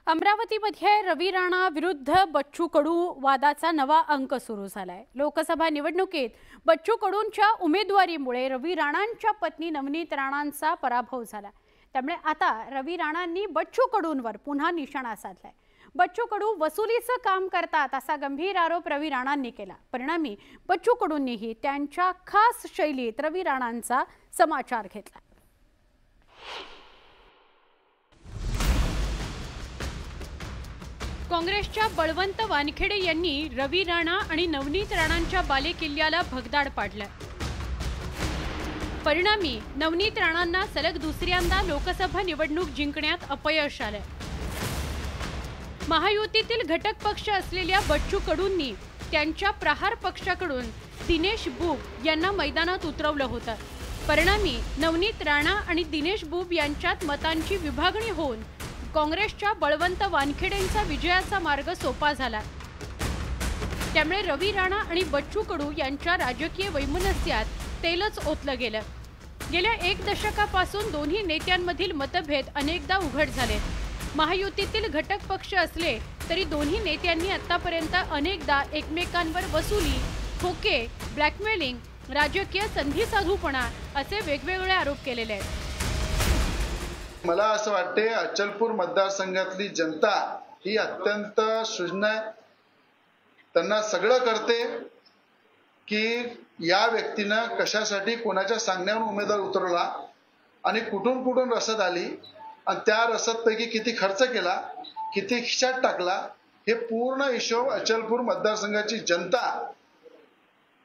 अमरावतीमध्ये रवी राणा विरुद्ध बच्चू कडू वादाचा नवा अंक सुरू झालाय। लोकसभा निवडणुकीत बच्चू कडूंच्या उमेदवारीमुळे रवी राणांच्या पत्नी नवनीत राणांचा पराभव झाला। त्यामुळे आता रवी राणांनी बच्चू कडूंवर पुन्हा निशाणा साधलाय। बच्चू कडू वसुलीचं काम करतात असा गंभीर आरोप रवी राणांनी केला। परिणामी बच्चू कडूंनीही त्यांच्या खास शैलीत रवी राणांचा समाचार घेतला। काँग्रेसच्या बळवंत वानखेडे यांनी रवी राणा आणि नवनीत राणांच्या बालेकिल्ल्याला भगदाड पाडलं। परिणामी नवनीत राणांना सलग दुसऱ्यांदा लोकसभा निवडणूक जिंकण्यात अपयश आलं। महायुतीतील घटक पक्ष असलेल्या बच्चू कडूंनी त्यांच्या प्रहार पक्षाकडून दिनेश बुब यांना मैदानात उतरवलं होतं। परिणामी नवनीत राणा आणि दिनेश बुब यांच्यात मतांची विभागणी होऊन काँग्रेसच्या बळवंत वानखेडेंचा विजयाचा मार्ग सोपा झाला। त्यामुळे रवी राणा आणि बच्चू कडू यांच्या राजकीय वैमनस्यात तेलच ओतलं गेलं। गेल्या एक दशकापासून दोन्ही नेत्यांमधील मतभेद अनेकदा उघड झाले। महायुतीतील घटक पक्ष असले तरी दोन्ही नेत्यांनी आतापर्यंत अनेकदा एकमेकांवर वसुली, खोके, ब्लॅकमेलिंग, राजकीय संधी साधूपणा असे वेगवेगळे आरोप केलेले आहेत। मला असं वाटते अचलपूर मतदारसंघातली जनता ही अत्यंत सृजन आहे। त्यांना सगळं करते की या व्यक्तीनं कशासाठी कोणाच्या सांगण्यावरून उमेदवार उतरवला आणि कुठून कुठून रसद आली आणि त्या रसदपैकी किती खर्च केला, किती खिशात टाकला, हे पूर्ण हिशोब अचलपूर मतदारसंघाची जनता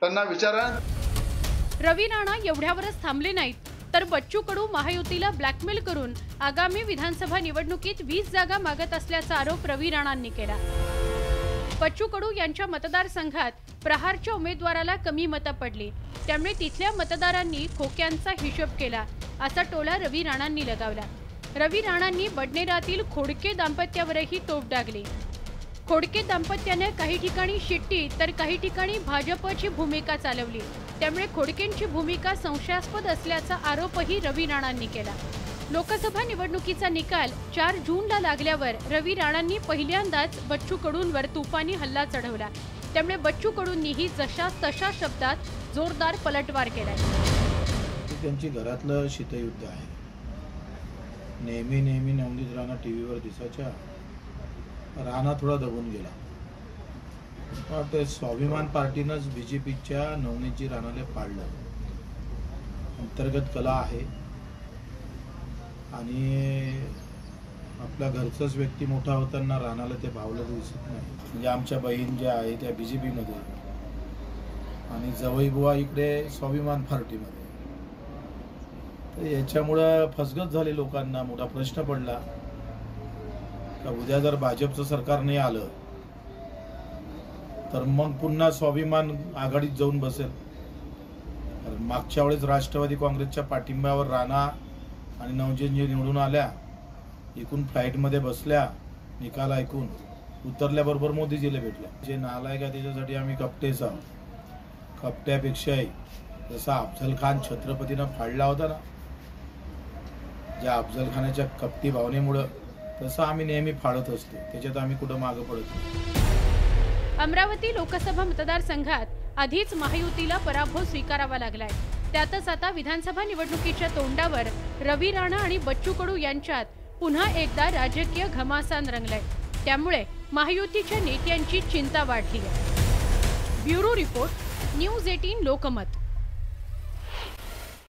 त्यांना विचारा। रवी राणा एवढ्यावरच थांबले नाहीत तर बच्चू कडू महायुतीला ब्लॅकमेल करून आगामी विधानसभा निवडणुकीत 20 जागा मागत असल्याचा आरोप रवी राणांनी केला। बच्चू कडू यांच्या मतदारसंघात प्रहारच्या उमेदवाराला कमी मतं पडली, त्यामुळे तिथल्या मतदारांनी खोक्यांचा हिशोब केला असा टोला रवी राणांनी लगावला। रवी राणांनी बडनेरातील खोडके दाम्पत्यावरही तोफ डागली। खोडके दाम्पत्याने काही ठिकाणी शिट्टी तर काही ठिकाणी भाजपची भूमिका चालवली, त्यामुळे खोडकेंची भूमिका संशयास्पद असल्याचा आरोपही रवी राणांनी केला। लोकसभा निवडणुकीचा निकाल 4 जूनला लागल्यावर रवी राणांनी पहिल्यांदाच बच्चू कडूंवर तुफानी हल्ला चढवला। त्यामुळे बच्चू कडूंनीही जशा तशा शब्दात जोरदार पलटवार केलाय। त्यांची घरातलं शीतयुद्ध आहे। नेहमी नवनीत राणा टीव्हीवर दिसायच्या, राणा थोडा दबून गेला। ते स्वाभिमान पार्टीनंच बीजेपीच्या नवनीतजी राणाला पाडलं। अंतर्गत कला आहे आणि आपल्या घरचाच व्यक्ती मोठा होताना राणाला ते भावलं दिसत नाही। म्हणजे आमच्या बहीण ज्या आहे त्या बीजेपीमध्ये आणि जवई बुवा इकडे स्वाभिमान पार्टीमध्ये, तर याच्यामुळं फसगत झाली। लोकांना मोठा प्रश्न पडला का उद्या जर भाजपचं सरकार नाही आलं तर मग पुन्हा स्वाभिमान आघाडीत जाऊन बसेल। मागच्या वेळेस राष्ट्रवादी काँग्रेसच्या पाठिंब्यावर राणा आणि नवनीतजी निवडून आल्या, एकूण फ्लाईटमध्ये बसल्या, निकाल ऐकून उतरल्याबरोबर मोदीजीला भेटल्या। जे नालायक आहे त्याच्यासाठी आम्ही कपटेच आहोत। कपट्यापेक्षाही जसा अफजल खान छत्रपतीनं फाडला होता ना, ज्या अफजल खानाच्या कपटी भावनेमुळं, तसं आम्ही नेहमी फाडत असतो। त्याच्यात आम्ही कुठं मागं पडत नाही। अमरावती लोकसभा मतदारसंघात आधीच महायुतीला पराभव स्वीकारावा लागलाय। त्यातच आता विधानसभा निवडणुकीच्या तोंडावर रवी राणा आणि बच्चू कडू यांच्यात पुन्हा एकदा राजकीय घमासान रंगलाय। त्यामुळे महायुतीच्या नेत्यांची चिंता वाढली आहे। Bureau report, news 18 Lokmat.